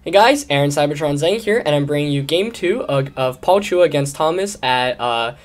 Hey guys, Aaron Cybertron Zhang here, and I'm bringing you Game 2 of Paul Chua against Thomas at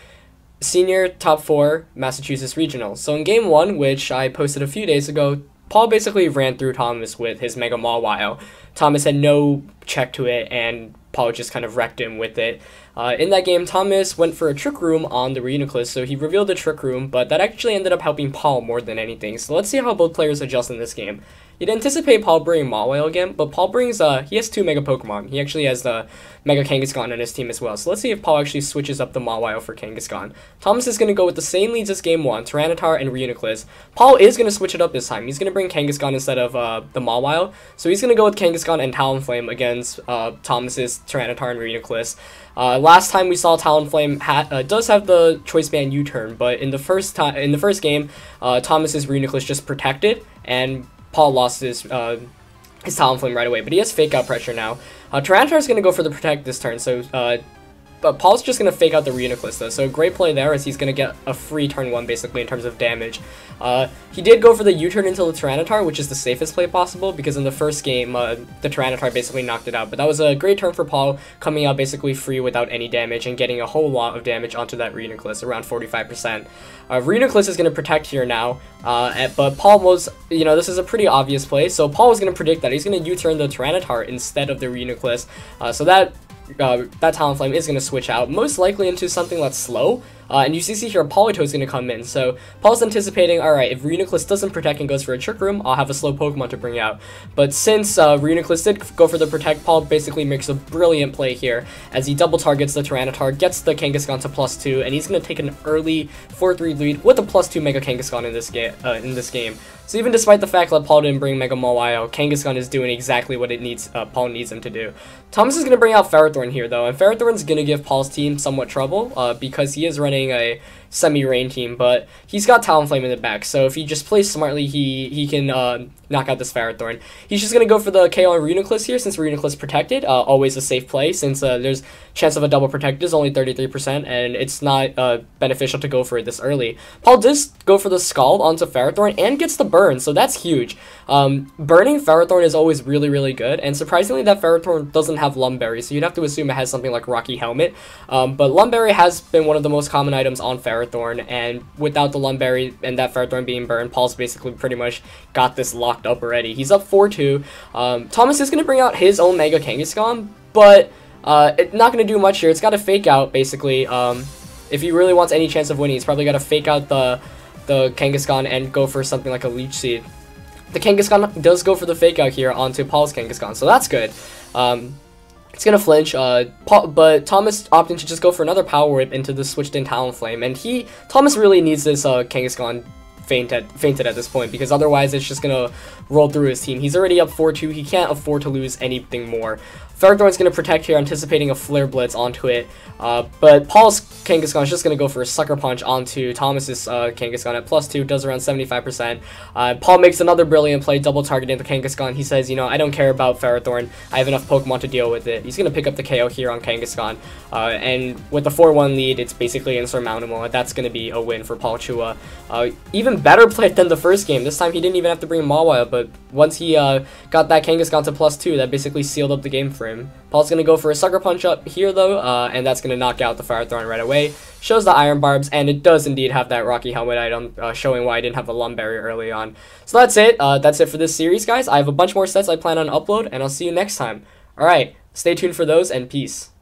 Senior Top 4 Massachusetts Regional. So in Game 1, which I posted a few days ago, Paul basically ran through Thomas with his Mega Mawile. Thomas had no check to it, and Paul just kind of wrecked him with it. In that game, Thomas went for a Trick Room on the Reuniclus, so he revealed the Trick Room, but that actually ended up helping Paul more than anything. So let's see how both players adjust in this game. You'd anticipate Paul bringing Mawile again, but Paul brings, he has 2 Mega Pokemon. He actually has the Mega Kangaskhan on his team as well. So let's see if Paul actually switches up the Mawile for Kangaskhan. Thomas is going to go with the same leads as Game 1, Tyranitar and Reuniclus. Paul is going to switch it up this time. He's going to bring Kangaskhan instead of the Mawile. So he's going to go with Kangaskhan and Talonflame against Thomas's Tyranitar and Reuniclus. Last time we saw Talonflame does have the Choice Band U-turn, but in the first game, Thomas's Reuniclus just protected, and Paul lost his Talonflame right away, but he has Fake Out Pressure now. Tyranitar is going to go for the Protect this turn, so but Paul's just going to fake out the Reuniclus though, so great play there as he's going to get a free turn 1 basically in terms of damage. He did go for the U-turn into the Tyranitar, which is the safest play possible, because in the first game, the Tyranitar basically knocked it out, but that was a great turn for Paul, coming out basically free without any damage and getting a whole lot of damage onto that Reuniclus, around 45%. Reuniclus is going to protect here now, but Paul was, this is a pretty obvious play, so Paul was going to predict that. He's going to U-turn the Tyranitar instead of the Reuniclus, so that Talonflame is going to switch out, most likely into something that's slow, and you see here Politoed is going to come in, so Paul's anticipating, alright, if Reuniclus doesn't protect and goes for a Trick Room, I'll have a slow Pokemon to bring out. But since Reuniclus did go for the Protect, Paul basically makes a brilliant play here, as he double targets the Tyranitar, gets the Kangaskhan to +2, and he's going to take an early 4-3 lead with a +2 Mega Kangaskhan in this game. So even despite the fact that Paul didn't bring Mega Mawile, Kangaskhan is doing exactly what Paul needs him to do. Thomas is going to bring out Ferrothorn here though, and Ferrothorn's going to give Paul's team somewhat trouble, because he is running a semi-rain team, but he's got Talonflame in the back, so if he just plays smartly, he can knock out this Ferrothorn. He's just going to go for the KO on Reuniclus here, since Reuniclus protected, always a safe play, since there's chance of a double protect is only 33%, and it's not beneficial to go for it this early. Paul does go for the Scald onto Ferrothorn, and gets the burn, so that's huge. Burning Ferrothorn is always really, really good, and surprisingly that Ferrothorn doesn't have Lumberry, so you'd have to assume it has something like Rocky Helmet, but Lumberry has been one of the most common items on Ferrothorn, and without the Lumberry and that Ferrothorn being burned, Paul's basically pretty much got this locked up already. He's up 4-2. Thomas is going to bring out his own Mega Kangaskhan, but it's not going to do much here. It's got to fake out, basically. If he really wants any chance of winning, he's probably got to fake out the Kangaskhan and go for something like a Leech Seed. The Kangaskhan does go for the fake out here onto Paul's Kangaskhan, so that's good. It's going to flinch, but Thomas opting to just go for another Power Whip into the switched in Talonflame, and Thomas really needs this Kangaskhan fainted at this point, because otherwise it's just going to roll through his team. He's already up 4-2, he can't afford to lose anything more. Ferrothorn's going to protect here, anticipating a Flare Blitz onto it, but Paul's Kangaskhan is just going to go for a Sucker Punch onto Thomas's Kangaskhan at +2, does around 75%. Paul makes another brilliant play, double targeting the Kangaskhan. He says, I don't care about Ferrothorn, I have enough Pokemon to deal with it. He's going to pick up the KO here on Kangaskhan, and with the 4-1 lead, it's basically insurmountable, and that's going to be a win for Paul Chua. Even better play than the first game. This time he didn't even have to bring Mawile, but once he got that Kangaskhan to +2, that basically sealed up the game for him. Paul's going to go for a Sucker Punch up here though, and that's going to knock out the Ferrothorn right away. Shows the Iron Barbs, and it does indeed have that Rocky Helmet item, showing why I didn't have a Lumberry early on. So that's it. That's it for this series, guys. I have a bunch more sets I plan on upload, and I'll see you next time. Alright, stay tuned for those, and peace.